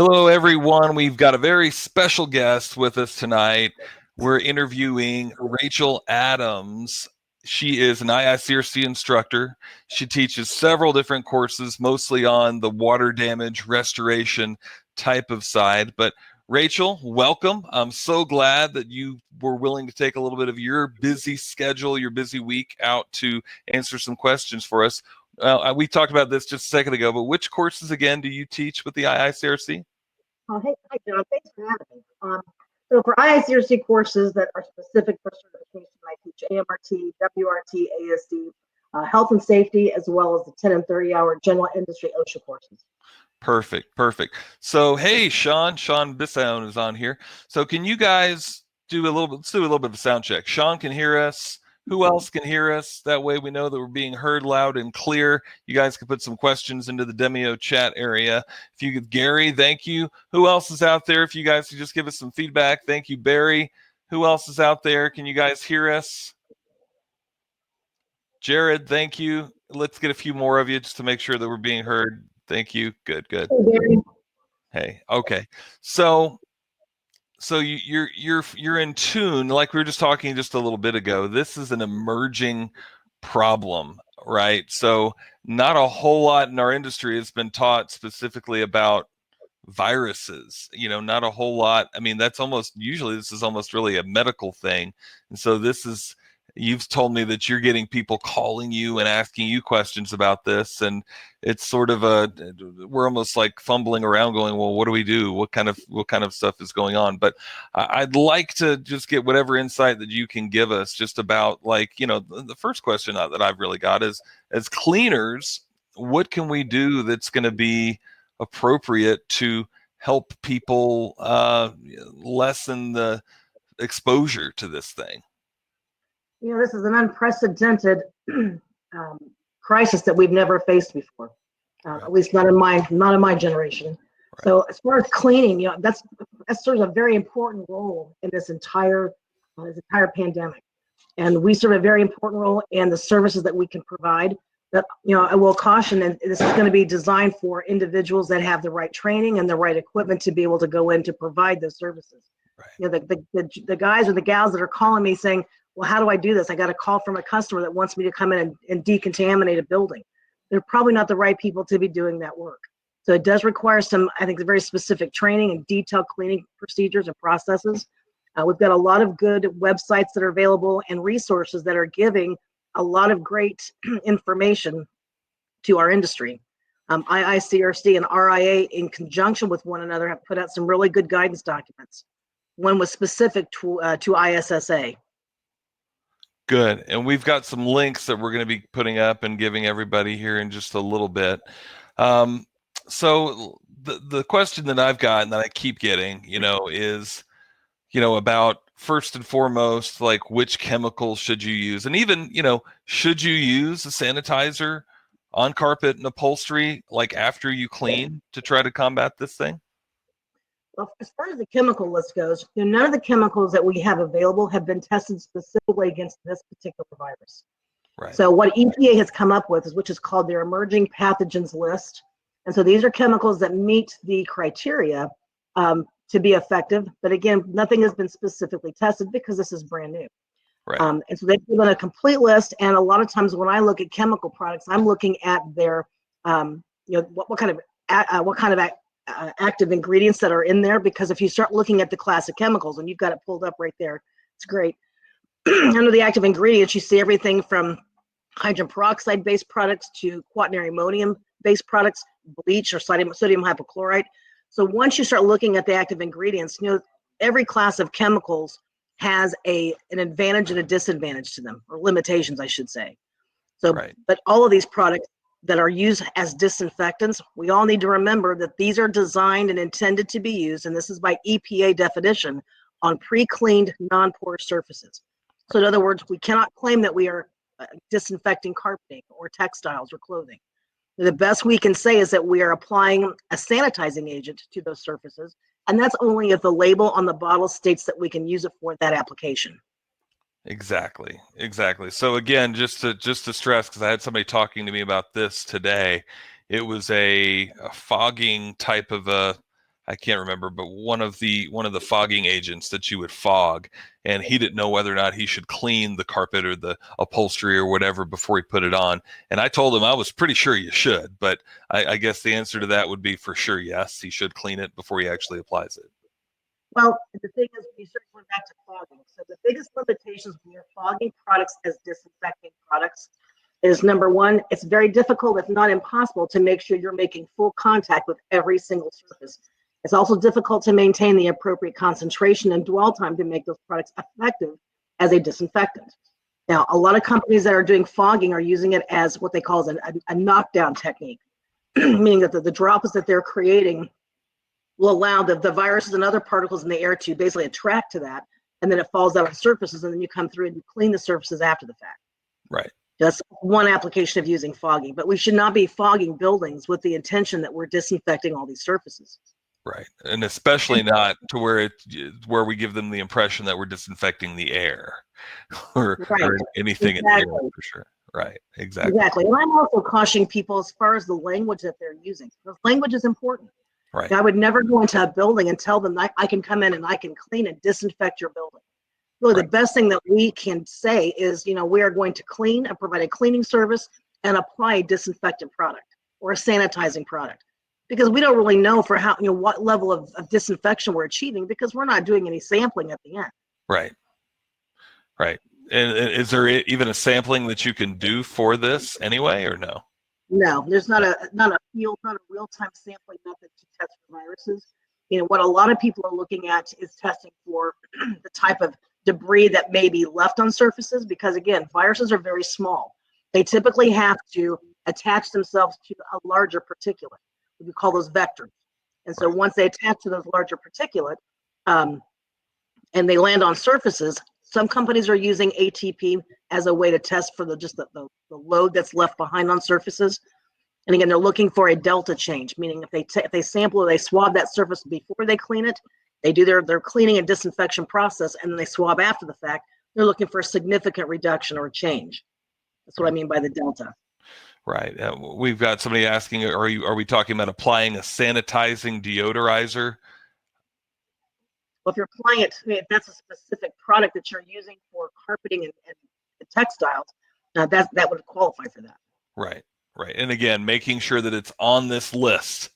Hello, everyone. We've got a very special guest with us tonight. We're interviewing Rachel Adams. She is an IICRC instructor. She teaches several different courses, mostly on the water damage restoration type of side. But Rachel, welcome. I'm so glad that you were willing to take a little bit of your busy schedule, your busy week out to answer some questions for us. We talked about this just a second ago, but which courses again do you teach with the IICRC? Hey, hi, John. Thanks for having me. So for IICRC courses that are specific for certification, I teach AMRT, WRT, ASD, health and safety, as well as the 10 and 30-hour general industry OSHA courses. Perfect. So, hey, Sean Bisson is on here. So can you guys let's do a little bit of a sound check. Sean can hear us. Who else can hear us? That way we know that we're being heard loud and clear. You guys can put some questions into the Demio chat area. If you could, Gary, thank you. Who else is out there? If you guys could just give us some feedback. Thank you, Barry. Who else is out there? Can you guys hear us? Jared, thank you. Let's get a few more of you just to make sure that we're being heard. Thank you. Good. Hey, Barry. Hey, okay. So you're in tune, like we were just talking just a little bit ago. This is an emerging problem, right? So not a whole lot in our industry has been taught specifically about viruses, not a whole lot. I mean, this is almost really a medical thing. And so you've told me that you're getting people calling you and asking you questions about this, and it's sort of we're almost like fumbling around going, well, what do we do? What kind of stuff is going on? But I'd like to just get whatever insight that you can give us just about, like, the first question that I've really got is, as cleaners, what can we do that's going to be appropriate to help people lessen the exposure to this thing? This is an unprecedented crisis that we've never faced before, Right. At least not in my generation. Right. So as far as cleaning, that serves a very important role in this entire pandemic, and we serve a very important role in the services that we can provide. That, I will caution, and this is going to be designed for individuals that have the right training and the right equipment to be able to go in to provide those services. Right. The guys or the gals that are calling me saying, well, how do I do this? I got a call from a customer that wants me to come in and decontaminate a building. They're probably not the right people to be doing that work. So it does require some, I think, very specific training and detailed cleaning procedures and processes. We've got a lot of good websites that are available and resources that are giving a lot of great information to our industry. IICRC and RIA, in conjunction with one another, have put out some really good guidance documents. One was specific to ISSA. Good. And we've got some links that we're going to be putting up and giving everybody here in just a little bit. So the question that I've got and that I keep getting, is, about, first and foremost, like, which chemicals should you use? And even, should you use a sanitizer on carpet and upholstery, like, after you clean, to try to combat this thing? Well, as far as the chemical list goes, none of the chemicals that we have available have been tested specifically against this particular virus. Right. So what EPA has come up with which is called their emerging pathogens list. And so these are chemicals that meet the criteria to be effective. But again, nothing has been specifically tested because this is brand new. Right. And so they've given a complete list. And a lot of times when I look at chemical products, I'm looking at their, what kind of active ingredients that are in there, because if you start looking at the class of chemicals, and you've got it pulled up right there, it's great. Under the active ingredients, you see everything from hydrogen peroxide based products to quaternary ammonium based products, bleach or sodium hypochlorite. So once you start looking at the active ingredients, every class of chemicals has an advantage and a disadvantage to them, or limitations, I should say. So, right. But all of these products that are used as disinfectants, we all need to remember that these are designed and intended to be used, and this is by EPA definition, on pre-cleaned, non-porous surfaces. So in other words, we cannot claim that we are disinfecting carpeting or textiles or clothing. The best we can say is that we are applying a sanitizing agent to those surfaces, and that's only if the label on the bottle states that we can use it for that application. Exactly. So again, just to stress, because I had somebody talking to me about this today, it was a fogging type of I can't remember, but one of the fogging agents that you would fog, and he didn't know whether or not he should clean the carpet or the upholstery or whatever before he put it on. And I told him I was pretty sure you should, but I guess the answer to that would be for sure yes, he should clean it before he actually applies it. Well, the thing is, we circle back to fogging. So the biggest limitations when you're fogging products as disinfecting products is, number one, it's very difficult, if not impossible, to make sure you're making full contact with every single surface. It's also difficult to maintain the appropriate concentration and dwell time to make those products effective as a disinfectant. Now, a lot of companies that are doing fogging are using it as what they call a knockdown technique, meaning that the droplets that they're creating will allow the viruses and other particles in the air to basically attract to that, and then it falls out on surfaces, and then you come through and you clean the surfaces after the fact. Right. That's one application of using fogging, but we should not be fogging buildings with the intention that we're disinfecting all these surfaces. Right, and especially not to where we give them the impression that we're disinfecting the air or anything in the air, for sure. Right, exactly. Exactly, and I'm also cautioning people as far as the language that they're using, because language is important. Right. I would never go into a building and tell them I can come in and I can clean and disinfect your building. Really, the best thing that we can say is, we are going to clean and provide a cleaning service and apply a disinfectant product or a sanitizing product, because we don't really know for how, what level of disinfection we're achieving, because we're not doing any sampling at the end. Right. Right. And is there even a sampling that you can do for this anyway, or no? No, there's not a real-time sampling method to test for viruses. What a lot of people are looking at is testing for the type of debris that may be left on surfaces, because again, viruses are very small. They typically have to attach themselves to a larger particulate. We call those vectors. And so once they attach to those larger particulate, and they land on surfaces, some companies are using ATP as a way to test for the load that's left behind on surfaces. And again, they're looking for a delta change, meaning if they sample or they swab that surface before they clean it, they do their cleaning and disinfection process, and then they swab after the fact, they're looking for a significant reduction or change. That's what I mean by the delta. Right. We've got somebody asking, are we talking about applying a sanitizing deodorizer? Well, if you're applying it, if that's a specific product that you're using for carpeting and textiles, that would qualify for that. Right. Right. And again, making sure that it's on this list.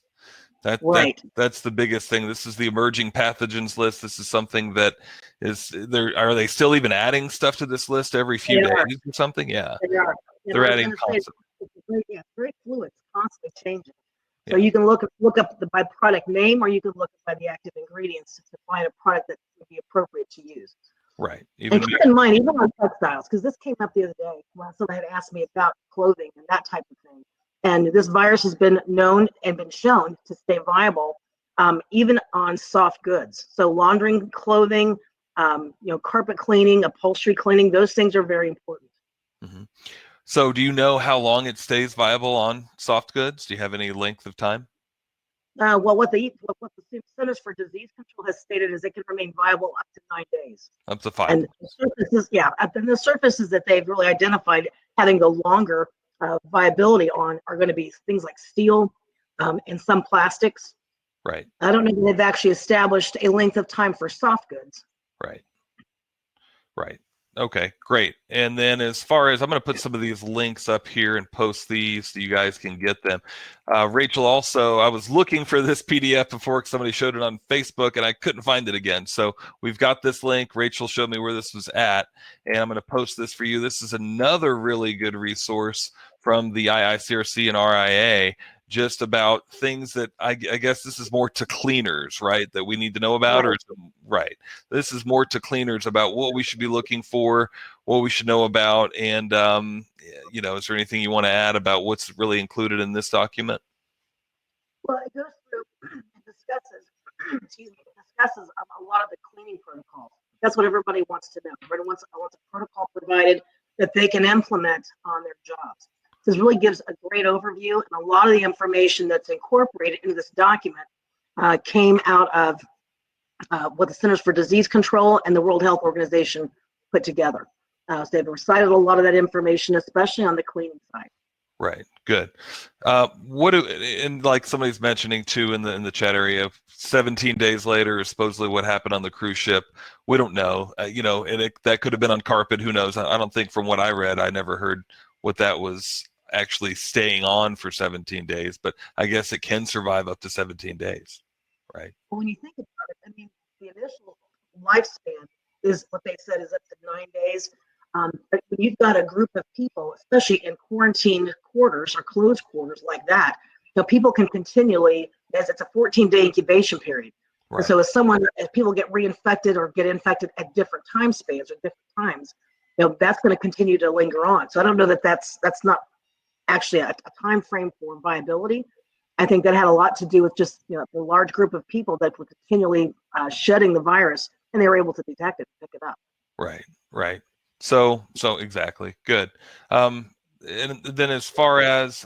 That's the biggest thing. This is the emerging pathogens list. This is something that is there. Are they still even adding stuff to this list every few days or something? Yeah. They are. They're adding constantly. It's very fluid. It's constantly changing. So you can look up by product name, or you can look by the active ingredients to find a product that would be appropriate to use. Right. And keep in mind, even on textiles, because this came up the other day when somebody had asked me about clothing and that type of thing. And this virus has been known and been shown to stay viable even on soft goods. So laundering clothing, carpet cleaning, upholstery cleaning, those things are very important. Mm-hmm. So do you know how long it stays viable on soft goods? Do you have any length of time? Well, what the Centers for Disease Control has stated is it can remain viable up to 9 days. Up to 5. And the surfaces that they've really identified having the longer viability on are going to be things like steel and some plastics. Right. I don't know if they've actually established a length of time for soft goods. Right. Right. Okay, great. And then as far as, I'm going to put some of these links up here and post these so you guys can get them. Rachel, also, I was looking for this PDF before somebody showed it on Facebook and I couldn't find it again. So we've got this link. Rachel showed me where this was at, and I'm going to post this for you. This is another really good resource from the IICRC and RIA, just about things that I guess this is more to cleaners, right? That we need to know about, right? This is more to cleaners about what we should be looking for, what we should know about, and is there anything you want to add about what's really included in this document? Well, it goes through and discusses a lot of the cleaning protocols. That's what everybody wants to know. Everybody wants a protocol provided that they can implement on their jobs. This really gives a great overview, and a lot of the information that's incorporated into this document came out of what the Centers for Disease Control and the World Health Organization put together. So they've recited a lot of that information, especially on the cleaning side. Right. Good. And like somebody's mentioning too in the chat area, 17 days later is supposedly what happened on the cruise ship. We don't know. And that could have been on carpet. Who knows? I don't think from what I read, I never heard what that was actually staying on for 17 days, but I guess it can survive up to 17 days. Right. Well, when you think about it, I mean, the initial lifespan is what they said is up to 9 days. But when you've got a group of people, especially in quarantine quarters or closed quarters like that, people can continually, as it's a 14-day incubation period. Right. And so if people get reinfected or get infected at different time spans or different times, that's going to continue to linger on. So I don't know that that's not actually a time frame for viability. I think that had a lot to do with just the large group of people that were continually shedding the virus, and they were able to detect it, pick it up. Right, right. So exactly. Good. And then as far as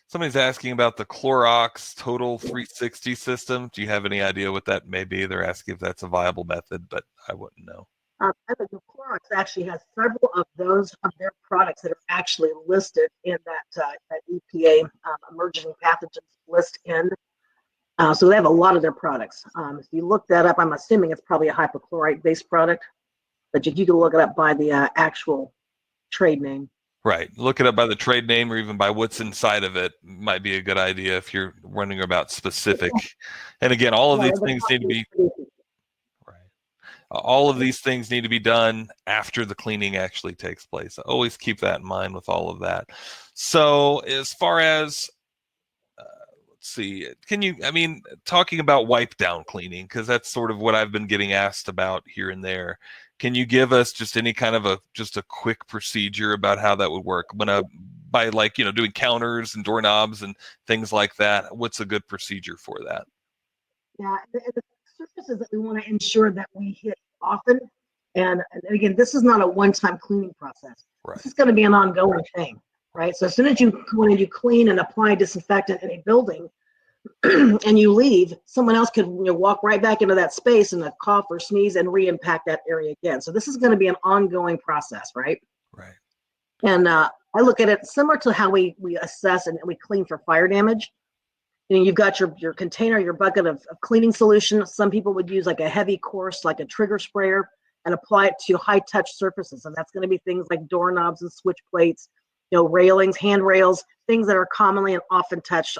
somebody's asking about the Clorox Total 360 system. Do you have any idea what that may be? They're asking if that's a viable method, but I wouldn't know. I think the Clorox actually has several of their products that are actually listed in that EPA emerging pathogens list in. So they have a lot of their products. If you look that up, I'm assuming it's probably a hypochlorite-based product, but you can look it up by the actual trade name. Right. Look it up by the trade name or even by what's inside of it might be a good idea if you're wondering about specific. And again, all of these things need to be right. All of these things need to be done after the cleaning actually takes place. Always keep that in mind with all of that. So as far as let's see, talking about wipe down cleaning, because that's sort of what I've been getting asked about here and there. Can you give us just any kind of a quick procedure about how that would work? By doing counters and doorknobs and things like that, what's a good procedure for that? Yeah, the surfaces that we want to ensure that we hit often, and again, this is not a one-time cleaning process. Right. This is going to be an ongoing thing, right? So as soon as you clean and apply disinfectant in a building, and you leave, someone else could walk right back into that space and cough or sneeze and re-impact that area again. So this is going to be an ongoing process, right? Right. And I look at it similar to how we assess and we clean for fire damage. You've got your container, your bucket of cleaning solution. Some people would use like a heavy course, like a trigger sprayer, and apply it to high touch surfaces. And that's going to be things like doorknobs and switch plates, railings, handrails, things that are commonly and often touched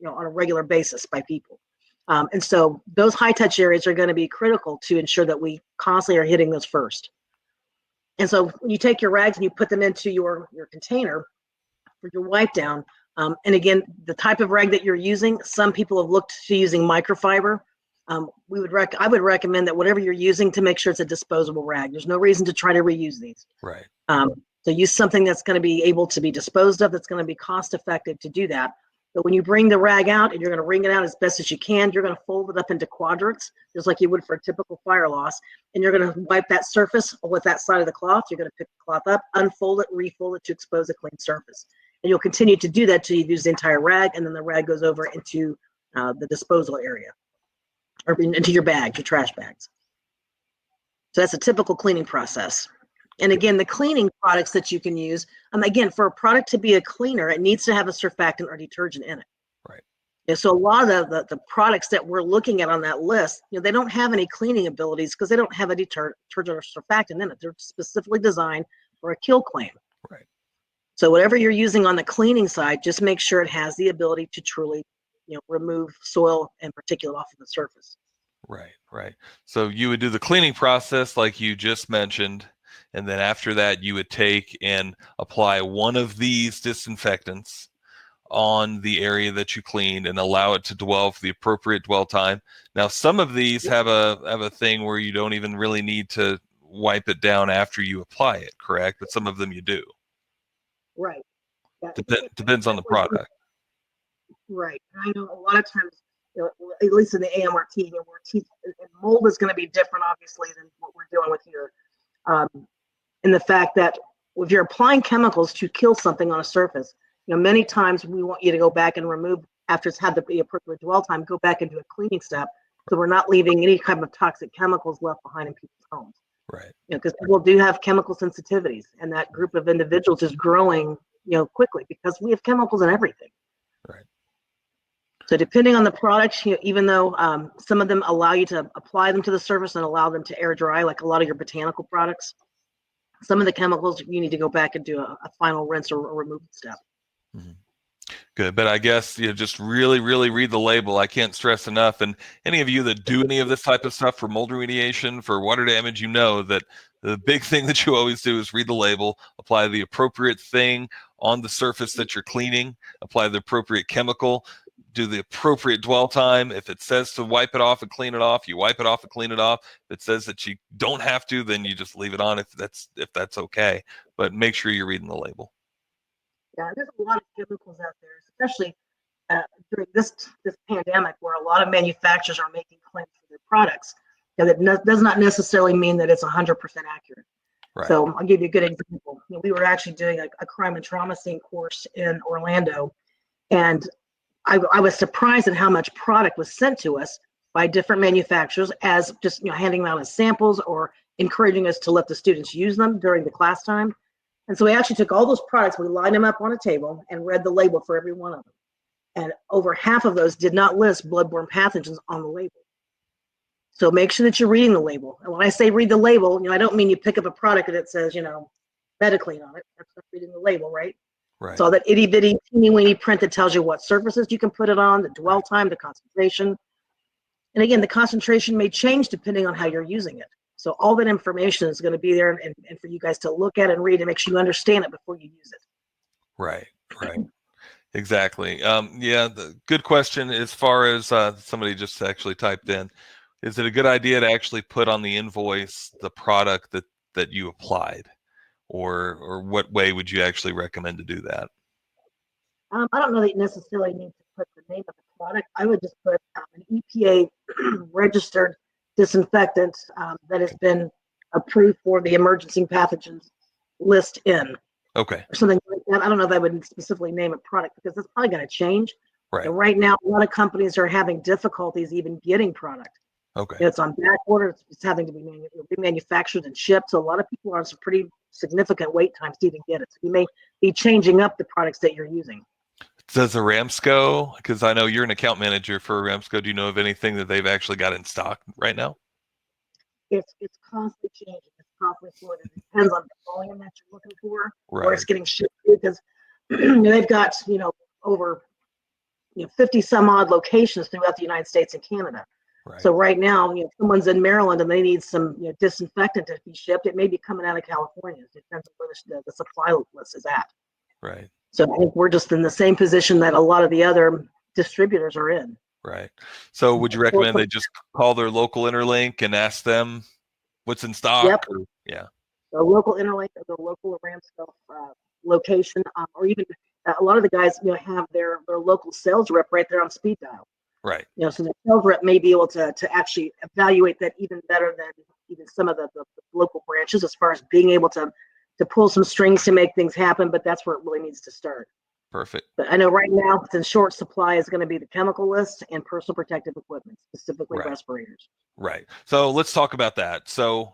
on a regular basis by people. And so those high touch areas are going to be critical to ensure that we constantly are hitting those first. And so when you take your rags and you put them into your container for your wipe down, and again, the type of rag that you're using, some people have looked to using microfiber. I would recommend that whatever you're using to make sure it's a disposable rag. There's no reason to try to reuse these. Right. So use something that's going to be able to be disposed of, that's going to be cost effective to do that. But when you bring the rag out and you're going to wring it out as best as you can, you're going to fold it up into quadrants, just like you would for a typical fire loss. And you're going to wipe that surface with that side of the cloth. You're going to pick the cloth up, unfold it, refold it to expose a clean surface. And you'll continue to do that till you use the entire rag, and then the rag goes over into the disposal area or into your bag, your trash bags. So that's a typical cleaning process. And again, the cleaning products that you can use, again, for a product to be a cleaner, it needs to have a surfactant or detergent in it. Right. And so a lot of the products that we're looking at on that list, they don't have any cleaning abilities because they don't have a detergent or surfactant in it. They're specifically designed for a kill claim. Right. So whatever you're using on the cleaning side, just make sure it has the ability to truly, remove soil and particulate off of the surface. Right, right. So you would do the cleaning process like you just mentioned, and then after that you would take and apply one of these disinfectants on the area that you cleaned and allow it to dwell for the appropriate dwell time. Now, some of these have a thing where you don't even really need to wipe it down after you apply it, correct? But some of them you do. Right. Yeah. Depends on the product. Right. And I know a lot of times, at least in the AMRT, mold is going to be different, obviously, than what we're dealing with here. And the fact that if you're applying chemicals to kill something on a surface, many times we want you to go back and remove, after it's had the appropriate dwell time, go back and do a cleaning step, so we're not leaving any kind of toxic chemicals left behind in people's homes. Right. Because people do have chemical sensitivities, and that group of individuals is growing, quickly, because we have chemicals in everything. Right. So depending on the product, even though some of them allow you to apply them to the surface and allow them to air dry, like a lot of your botanical products, some of the chemicals you need to go back and do a final rinse or removal step. Mm-hmm. Good, but I guess just really, really read the label. I can't stress enough. And any of you that do any of this type of stuff for mold remediation, for water damage, that the big thing that you always do is read the label, apply the appropriate thing on the surface that you're cleaning, apply the appropriate chemical, do the appropriate dwell time. If it says to wipe it off and clean it off, you wipe it off and clean it off. If it says that you don't have to, then you just leave it on if that's okay. But make sure you're reading the label. Yeah, there's a lot of chemicals out there, especially during this pandemic, where a lot of manufacturers are making claims for their products. That does not necessarily mean that it's 100% accurate. Right. So I'll give you a good example. We were actually doing a crime and trauma scene course in Orlando, and I was surprised at how much product was sent to us by different manufacturers as just handing them out as samples or encouraging us to let the students use them during the class time. And so we actually took all those products, we lined them up on a table and read the label for every one of them. And over half of those did not list bloodborne pathogens on the label. So make sure that you're reading the label. And when I say read the label, I don't mean you pick up a product and it says, Betaclean on it. That's not reading the label, right? Right. So that itty bitty teeny weeny print that tells you what surfaces you can put it on, the dwell time, the concentration. And again, the concentration may change depending on how you're using it. So all that information is going to be there and for you guys to look at and read and make sure you understand it before you use it. Right. Exactly. The good question as far as somebody just actually typed in, is it a good idea to actually put on the invoice the product that you applied? Or what way would you actually recommend to do that? I don't know that you necessarily need to put the name of the product. I would just put an EPA registered disinfectant that has been approved for the emergency pathogens list in. Okay. Or something like that. I don't know if I would specifically name a product because it's probably going to change. Right. And right now, a lot of companies are having difficulties even getting product. Okay. It's on back order. It's having to be manufactured and shipped. So a lot of people are on some pretty significant wait times to even get it. So you may be changing up the products that you're using. Does Aramco, because I know you're an account manager for Aramco, do you know of anything that they've actually got in stock right now? It's constantly changing. It's constantly fluid. It depends on the volume that you're looking for, or it's getting shipped because they've got over 50 some odd locations throughout the United States and Canada. Right. So right now, if someone's in Maryland and they need some disinfectant to be shipped, it may be coming out of California. It depends on where the supply list is at. Right. So I think we're just in the same position that a lot of the other distributors are in. Right. So would you recommend they just call their local Interlink and ask them what's in stock? Yep. Or, yeah. The local Interlink or the local Aramco location, or even a lot of the guys have their local sales rep right there on speed dial. Right. So the sales rep may be able to actually evaluate that even better than even some of the local branches as far as being able to pull some strings to make things happen, but that's where it really needs to start. Perfect. But I know right now it's in short supply is going to be the chemical list and personal protective equipment, specifically respirators. Right. So let's talk about that. So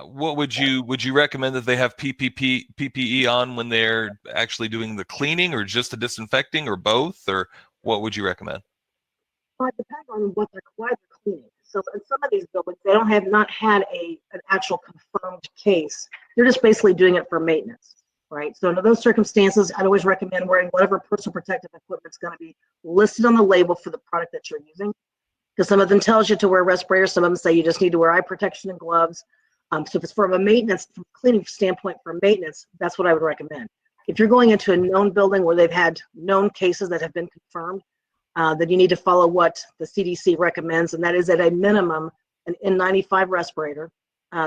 what would you recommend that they have PPE on when they're actually doing the cleaning, or just the disinfecting, or both, or what would you recommend? Well, it depends on why they're cleaning. So in some of these buildings, they don't have not had an actual confirmed case. They're just basically doing it for maintenance, right? So under those circumstances, I'd always recommend wearing whatever personal protective equipment is going to be listed on the label for the product that you're using. Because some of them tells you to wear respirators, some of them say you just need to wear eye protection and gloves. So if it's from a cleaning standpoint for maintenance, that's what I would recommend. If you're going into a known building where they've had known cases that have been confirmed, then you need to follow what the CDC recommends, and that is at a minimum an N95 respirator,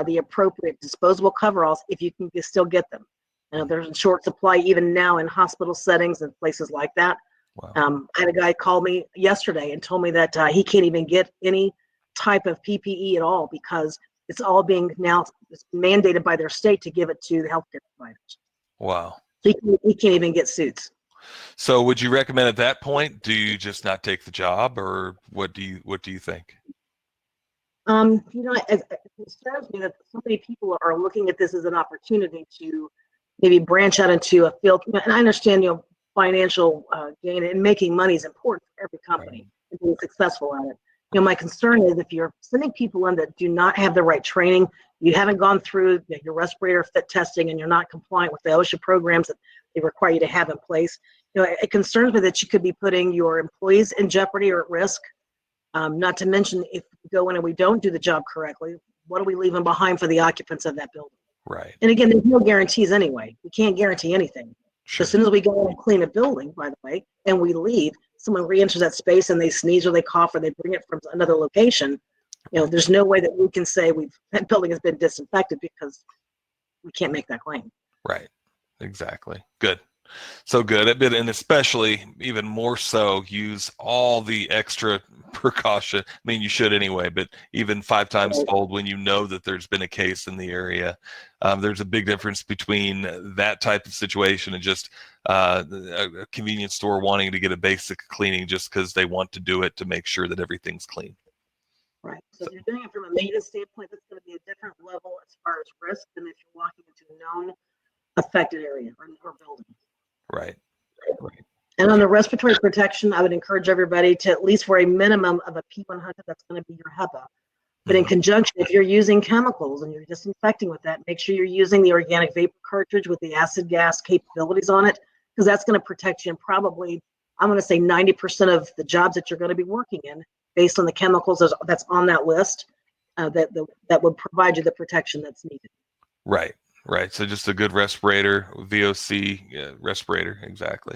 the appropriate disposable coveralls if you can still get them. There's in short supply even now in hospital settings and places like that. Wow. I had a guy call me yesterday and told me that he can't even get any type of PPE at all because it's all being now mandated by their state to give it to the healthcare providers. Wow. So he can't even get suits. So would you recommend at that point, do you just not take the job, or what do you think? It concerns me that so many people are looking at this as an opportunity to maybe branch out into a field. And I understand, financial gain and making money is important for every company and being successful at it. My concern is if you're sending people in that do not have the right training, you haven't gone through your respirator fit testing, and you're not compliant with the OSHA programs that they require you to have in place. It concerns me that you could be putting your employees in jeopardy or at risk. Not to mention, if we go in and we don't do the job correctly, what are we leaving behind for the occupants of that building? Right. And again, there's no guarantees anyway. We can't guarantee anything. Sure. As soon as we go and clean a building, by the way, and we leave, someone re-enters that space and they sneeze or they cough or they bring it from another location, there's no way that we can say that building has been disinfected, because we can't make that claim. Right. Exactly. Good. So good. And especially even more so, use all the extra precaution. I mean, you should anyway, but even 5 times fold when you know that there's been a case in the area. There's a big difference between that type of situation and just a convenience store wanting to get a basic cleaning just because they want to do it to make sure that everything's clean. Right. So if you're doing it from a maintenance standpoint, that's going to be a different level as far as risk than if you're walking into a known affected area or building. Right. And on the respiratory protection, I would encourage everybody to at least wear a minimum of a P100. That's going to be your HEPA. But in conjunction, if you're using chemicals and you're disinfecting with that, make sure you're using the organic vapor cartridge with the acid gas capabilities on it, because that's going to protect you in probably, I'm going to say 90% of the jobs that you're going to be working in, based on the chemicals that's on that list, that would provide you the protection that's needed. Right. Right. So just a good respirator, VOC respirator. Exactly.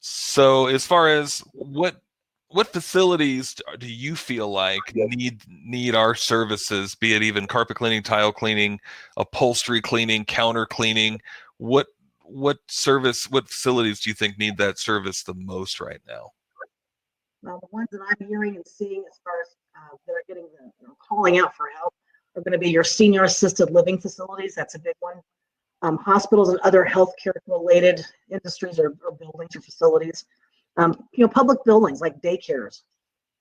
So as far as what facilities do you feel like need our services, be it even carpet cleaning, tile cleaning, upholstery cleaning, counter cleaning? What facilities do you think need that service the most right now? The ones that I'm hearing and seeing as far as that are getting calling out for help are going to be your senior assisted living facilities. That's a big one. Hospitals and other healthcare related industries or buildings or facilities. Public buildings like daycares,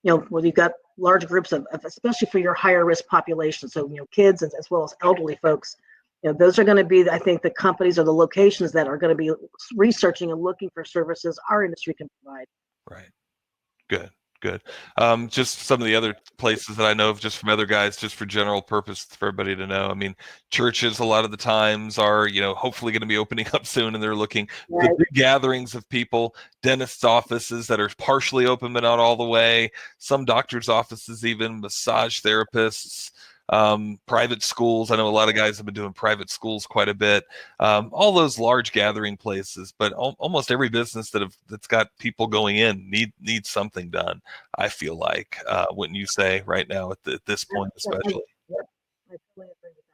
where you've got large groups of especially for your higher risk population. So, kids as well as elderly folks. Those are going to be, I think, the companies or the locations that are going to be researching and looking for services our industry can provide. Right. Good. Just some of the other places that I know of, just from other guys, just for general purpose for everybody to know. I mean, churches a lot of the times are, hopefully going to be opening up soon, and they're looking the big gatherings of people, dentists' offices that are partially open but not all the way, some doctors' offices, even massage therapists, private schools. I know a lot of guys have been doing private schools quite a bit. All those large gathering places, but almost every business that's got people going in needs something done. I feel like, wouldn't you say, right now at this point, especially? Yep. I totally agree with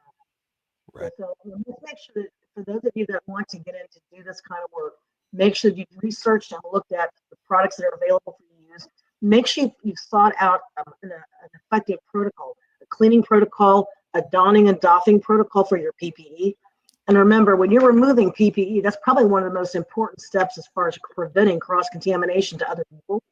that. Right. So let's make sure that for those of you that want to get in to do this kind of work, make sure you've researched and looked at the products that are available for you to use. Make sure you've sought out an effective protocol. A cleaning protocol, a donning and doffing protocol for your PPE. And remember, when you're removing PPE, that's probably one of the most important steps as far as preventing cross-contamination to other people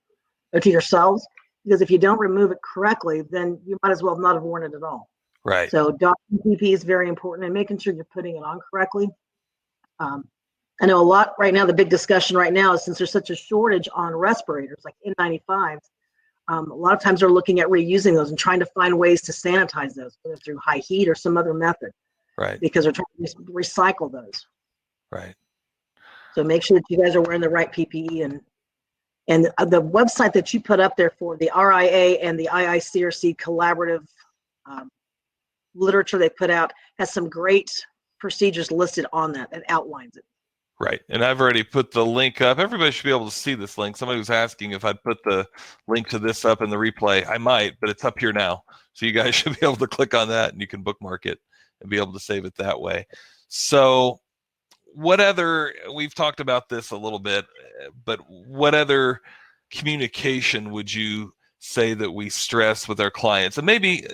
or to yourselves. Because if you don't remove it correctly, then you might as well not have worn it at all. Right. So doffing PPE is very important, and making sure you're putting it on correctly. I know a lot right now, the big discussion right now is since there's such a shortage on respirators like N95s, a lot of times they're looking at reusing those and trying to find ways to sanitize those, whether through high heat or some other method. Right. Because they're trying to recycle those. Right. So make sure that you guys are wearing the right PPE, and the website that you put up there for the RIA and the IICRC collaborative literature they put out has some great procedures listed on that outlines it. Right. And I've already put the link up. Everybody should be able to see this link. Somebody was asking if I'd put the link to this up in the replay. I might, but it's up here now. So you guys should be able to click on that and you can bookmark it and be able to save it that way. So we've talked about this a little bit, but what other communication would you say that we stress with our clients? And maybe,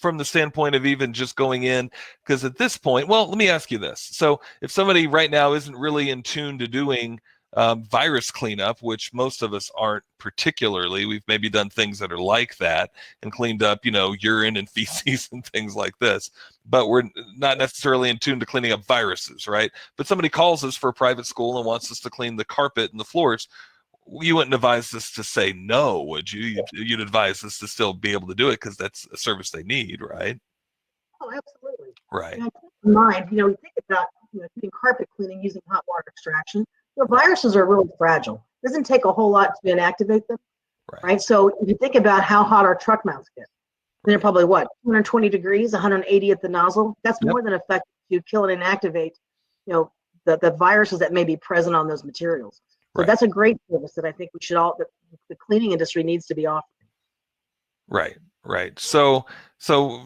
from the standpoint of even just going in, because at this point, well, let me ask you this. So if somebody right now isn't really in tune to doing virus cleanup, which most of us aren't particularly. We've maybe done things that are like that and cleaned up, urine and feces and things like this, but we're not necessarily in tune to cleaning up viruses, right? But somebody calls us for a private school and wants us to clean the carpet and the floors. You wouldn't advise us to say no, would you? You'd advise us to still be able to do it because that's a service they need, right? Oh, absolutely. Right. And keep in mind, we think about doing carpet cleaning using hot water extraction. Viruses are really fragile. It doesn't take a whole lot to inactivate them, right? So if you think about how hot our truck mounts get, they're probably 220 degrees, 180 at the nozzle. That's more than effective to kill and inactivate, the viruses that may be present on those materials. So that's a great service that I think we should the cleaning industry needs to be offering. Right. So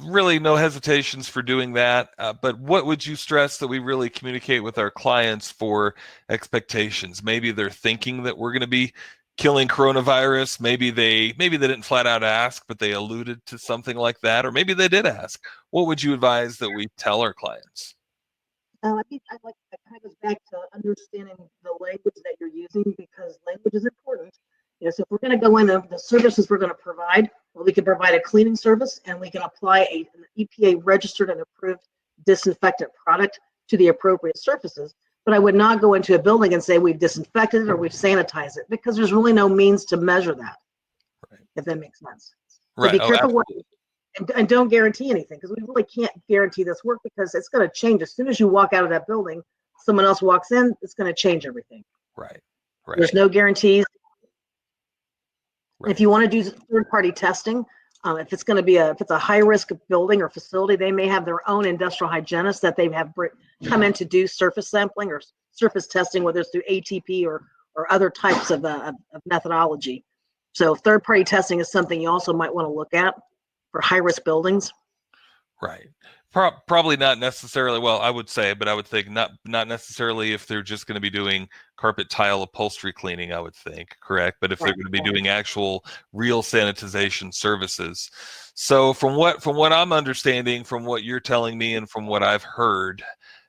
really no hesitations for doing that. But what would you stress that we really communicate with our clients for expectations? Maybe they're thinking that we're going to be killing coronavirus. Maybe they didn't flat out ask, but they alluded to something like that, or maybe they did ask. What would you advise that we tell our clients? I think that kind of goes back to understanding the language that you're using, because language is important. So if we're going to go in the services we're going to provide, we can provide a cleaning service, and we can apply an EPA registered and approved disinfectant product to the appropriate surfaces. But I would not go into a building and say we've disinfected it or we've sanitized it, because there's really no means to measure that, if that makes sense. So be careful and don't guarantee anything, because we really can't guarantee this work, because it's going to change. As soon as you walk out of that building, someone else walks in, it's going to change everything. Right. There's no guarantees. If you want to do third-party testing, if it's a high-risk building or facility, they may have their own industrial hygienists that they have come in to do surface sampling or surface testing, whether it's through ATP or other types of methodology. So third-party testing is something you also might want to look at for high-risk buildings. Right. Probably not necessarily. Well, I would say, but I would think not necessarily if they're just going to be doing carpet, tile, upholstery cleaning. I would think, correct. But if they're going to be doing actual real sanitization services, so from what I'm understanding, from what you're telling me, and from what I've heard,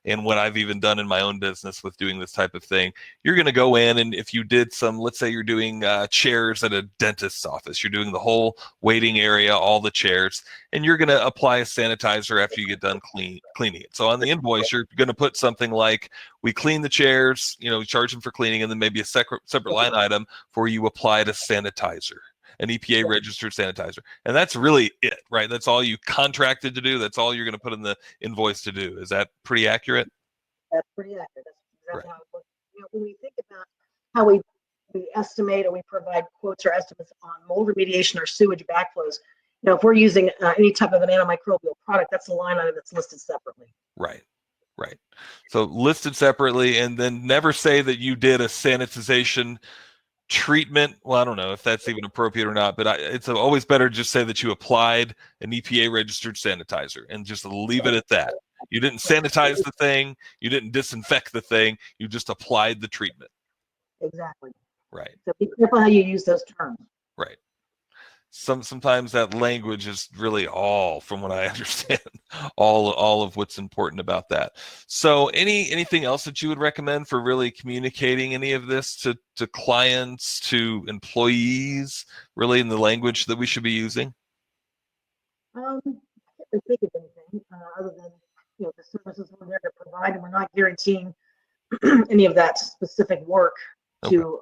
and what I've even done in my own business with doing this type of thing, you're going to go in, and if you did let's say you're doing chairs at a dentist's office, you're doing the whole waiting area, all the chairs, and you're going to apply a sanitizer after you get done cleaning it. So on the invoice, you're going to put something like, we clean the chairs, charge them for cleaning, and then maybe a separate line item for you applied a sanitizer, an EPA registered sanitizer. And that's really it, right? That's all you contracted to do. That's all you're going to put in the invoice to do. Is that pretty accurate? That's pretty accurate. That's exactly how it looks. When we think about how we estimate or we provide quotes or estimates on mold remediation or sewage backflows, if we're using any type of an antimicrobial product, that's a line item that's listed separately. Right. So listed separately, and then never say that you did a sanitization treatment. Well, I don't know if that's even appropriate or not, but it's always better to just say that you applied an EPA registered sanitizer and just leave it at that. You didn't sanitize the thing. You didn't disinfect the thing. You just applied the treatment. Exactly. Right. So be careful how you use those terms. Right. Sometimes that language is really all, from what I understand, all of what's important about that. So anything else that you would recommend for really communicating any of this to clients, to employees, really in the language that we should be using? I can't really think of anything other than the services we're there to provide, and we're not guaranteeing any of that specific work to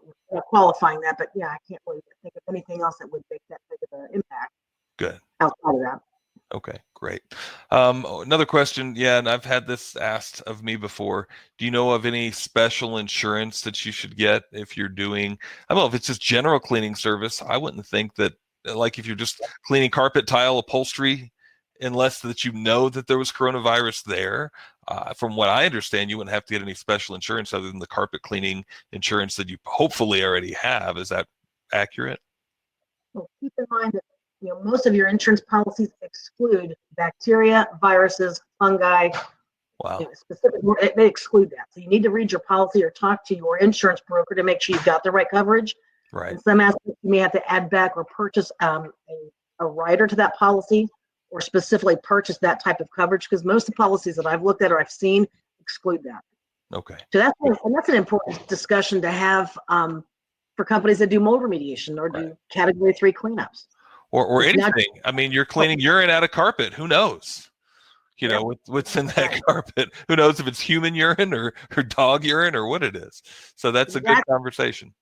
qualifying that. But I can't really think of anything else that would make that big of an impact. Good. Outside of that. Okay, great. Another question, and I've had this asked of me before. Do you know of any special insurance that you should get if you're doing, I don't know, if it's just general cleaning service? I wouldn't think that, like if you're just cleaning carpet, tile, upholstery, unless that that there was coronavirus there. From what I understand, you wouldn't have to get any special insurance other than the carpet cleaning insurance that you hopefully already have. Is that accurate? Well, keep in mind that most of your insurance policies exclude bacteria, viruses, fungi. Wow. They exclude that. So you need to read your policy or talk to your insurance broker to make sure you've got the right coverage. Right. In some aspects, you may have to add back or purchase a rider to that policy, or specifically purchase that type of coverage, because most of the policies that I've looked at or I've seen exclude that. Okay. So that's an important discussion to have for companies that do mold remediation or do Category 3 cleanups. Or It's anything. not, I mean, you're cleaning urine out of carpet. Who knows? You know, what's in that carpet? Who knows if it's human urine or dog urine or what it is? So that's a good conversation.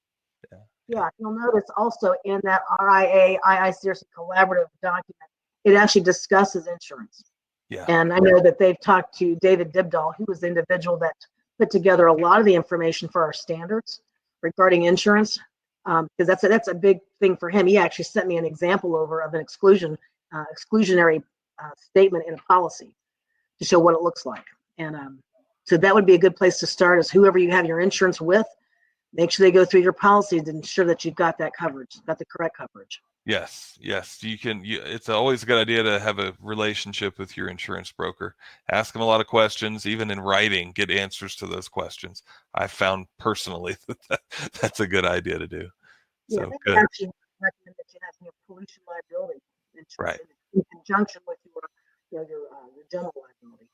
Yeah, you'll notice also in that RIA IICRC collaborative document, it actually discusses insurance. Yeah. And I know that they've talked to David Dibdahl, who was the individual that put together a lot of the information for our standards regarding insurance, because that's a big thing for him. He actually sent me an example over of an exclusionary statement in a policy to show what it looks like. And so that would be a good place to start, is whoever you have your insurance with, make sure they go through your policies and ensure that you've got that coverage, got the correct coverage. Yes. It's always a good idea to have a relationship with your insurance broker. Ask them a lot of questions, even in writing, get answers to those questions. I found personally that's a good idea to do. Yeah, So they good. actually recommend that you have pollution liability insurance in conjunction with your general liability.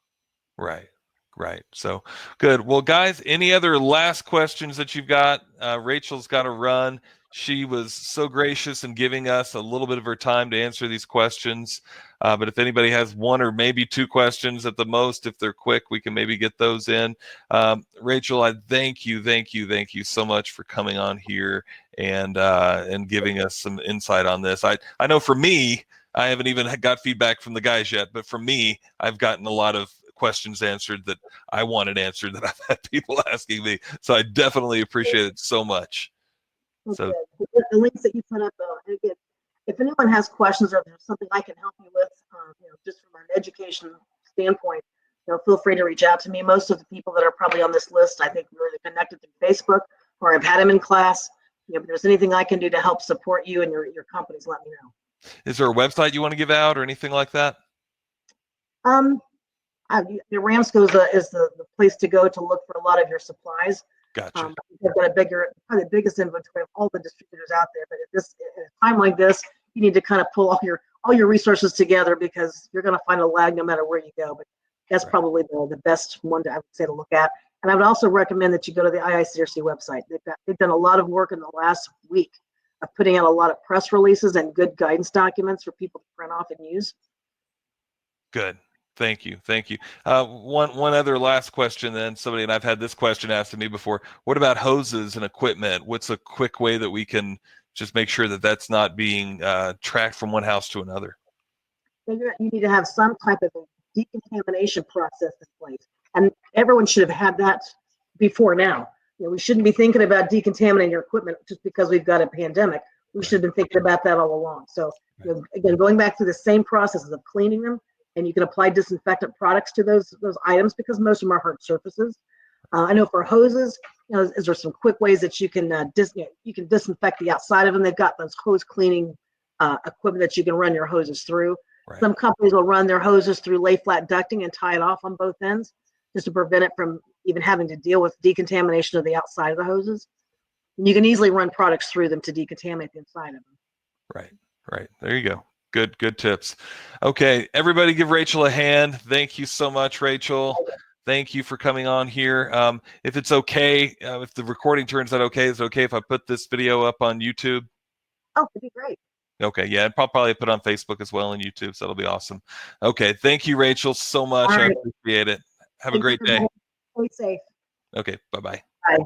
Right. So good. Well, guys, any other last questions that you've got? Rachel's got to run. She was so gracious in giving us a little bit of her time to answer these questions. But if anybody has one or maybe two questions at the most, if they're quick, we can maybe get those in. Rachel, I thank you so much for coming on here and giving us some insight on this. I know for me, I haven't even got feedback from the guys yet, but for me, I've gotten a lot of questions answered that I wanted answered that I've had people asking me. So I definitely appreciate it so much. Okay. So The links that you put up, and again, if anyone has questions or there's something I can help you with, just from an education standpoint, feel free to reach out to me. Most of the people that are probably on this list, I think we're either connected through Facebook or I've had them in class. If there's anything I can do to help support you and your companies, let me know. Is there a website you want to give out or anything like that? The Ramsco is the place to go to look for a lot of your supplies. Gotcha. They've got probably the biggest inventory of all the distributors out there. But at a time like this, you need to kind of pull all your resources together, because you're going to find a lag no matter where you go. But that's probably the best one I would say to look at. And I would also recommend that you go to the IICRC website. They've done a lot of work in the last week of putting out a lot of press releases and good guidance documents for people to print off and use. Good. Thank you. One other last question then. And I've had this question asked of me before. What about hoses and equipment? What's a quick way that we can just make sure that that's not being tracked from one house to another? You need to have some type of a decontamination process in place. And everyone should have had that before now. We shouldn't be thinking about decontaminating your equipment just because we've got a pandemic. We should have been thinking about that all along. So again, going back through the same processes of cleaning them, and you can apply disinfectant products to those items, because most of them are hard surfaces. I know for hoses, is there some quick ways that you can you can disinfect the outside of them. They've got those hose cleaning equipment that you can run your hoses through. Right. Some companies will run their hoses through lay flat ducting and tie it off on both ends, just to prevent it from even having to deal with decontamination of the outside of the hoses. And you can easily run products through them to decontaminate the inside of them. Right. There you go. Good tips. Okay, everybody give Rachel a hand. Thank you so much, Rachel. Thank you for coming on here. If it's okay, if the recording turns out okay, is it okay if I put this video up on YouTube? Oh, it'd be great. Okay, yeah, and probably put on Facebook as well and YouTube, so that'll be awesome. Okay, thank you, Rachel, so much. I appreciate it. Have a great day. Stay safe. Okay, bye-bye. Bye.